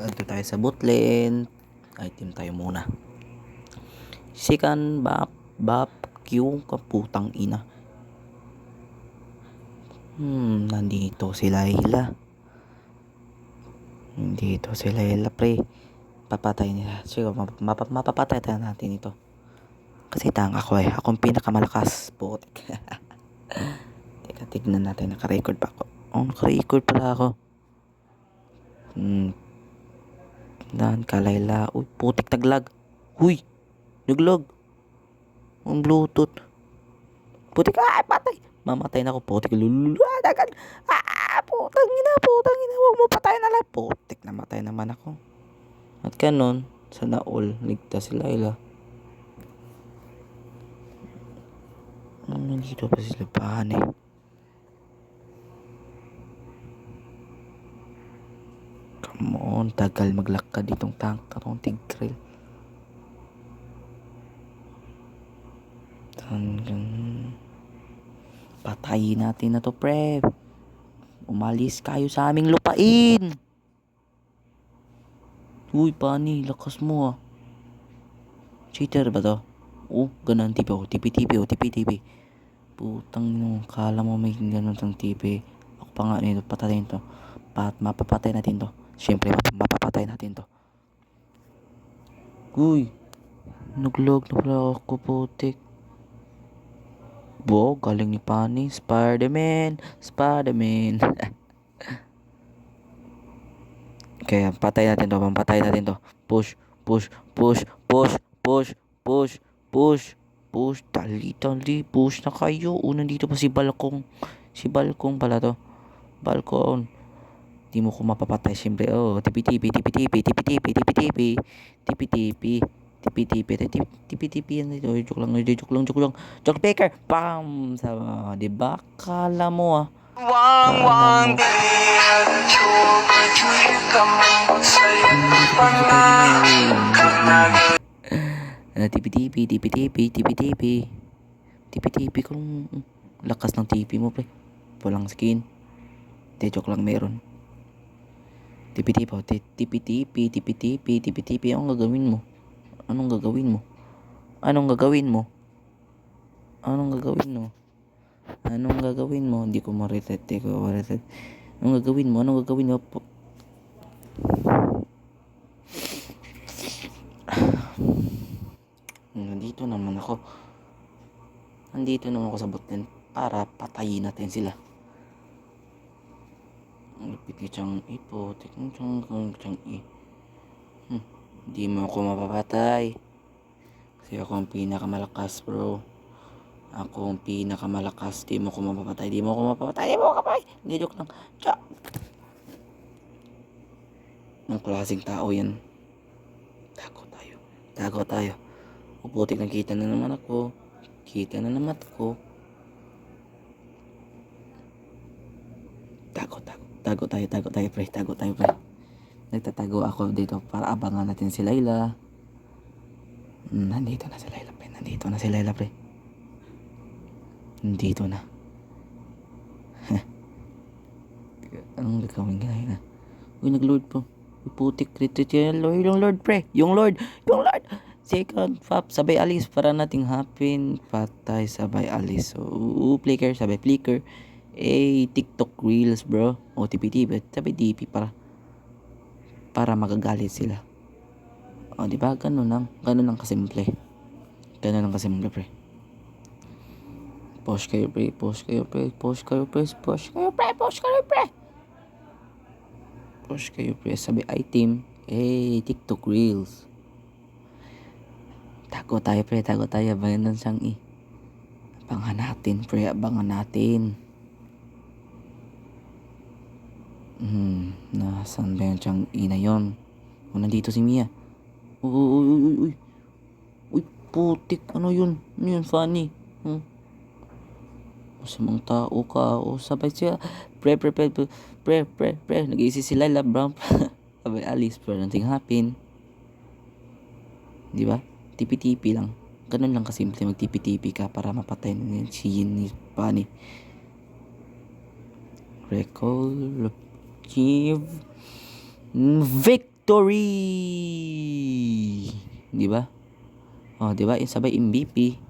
Ito tayo sa bootlen. Item tayo muna. Sikan bap Q kaputang ina. Nandito si Layla. Nandito si Layla pre. Papatay nila. Siguro mapapatay tayo natin ito. Kasi tanga ko eh. Akong pinakamalakas. Putik. Teka, tignan natin. Naka-record pa ako. Naka-record pala ako. Dan ka Layla. Uy, putik naglag. Huy, naglag. Ang Bluetooth. Putik, patay. Mamatay na ako. Putik, dagan. Putang ina. Huwag mo patay na lang. Putik, namatay naman ako. At kanon, sana all, ligtas si Layla. Nandito pa sila pahan eh. Come on, tagal maglakad ditong tank. Tarong tigreal. Patayin natin na to, pre. Umalis kayo sa aming lupain. Uy, pani, lakas mo ah. Cheater ba to? Ganun tipi oh. Tipi. Putang nyo, kala mo may ganun tong tipi. Ako pa nga nito, patayin to. Mapapatay natin to. Siyempre, mapapatay natin to. Uy, naglog na pala ako, putik. Galing ni Pani. Spider-Man. Kaya patay natin to. Push. Dali. Push na kayo. Nandito pa si Balkong. Pala to. Balkon. Di mo ko mapapatay siyempre. Tipi-tipi. Yan dito. Joke lang. Joke Baker. Bam! Diba? Kala mo ah. Tipi kung lakas ng tipi mo pre. Walang skin. Joke lang meron. Tipi. Anong gagawin mo? Hindi ko ma-reset. Anong gagawin mo? Nandito naman ako sa bootlen para patayin natin sila. Hindi mo ako mapapatay kasi ako ang pinakamalakas, bro. Di mo ako mapapatay. Hindi, joke lang. Ang klaseng tao yan. Tago tayo. Putik, nakita na naman ako. Tago tayo pre. Nagtatago ako dito para abangan natin si Layla. Nandito na si Layla pre. Nandito na. Anong gagawin na? Uy, nag-load po. Putik, retreat yung Lord pre. Yung Lord. Second pop, sabay alis para nating hapin. Patay, sabay alis. So, flicker, sabay flicker. TikTok Reels, bro. TP, sabay DP para magagalit sila. Diba? Ganun lang kasimple. Pre. Push kayo, pre. Sabi item. TikTok Reels. Tago tayo. Abangan siyang abangan natin. Nasaan ba yung siyang na yun? Nandito si Mia. Uy, putik. Ano yun? Funny? Masamang tao ka. Sabay siya. Pre. Nag-iisi sila Brown. Sabay alis para nating hapin. Diba? Tipi lang. Ganun lang kasimple. Magtipi ka para mapatay si Yin ni Pani. Recall. Achieve. Victory! Di ba? Oh, di ba? Yung sabay MVP.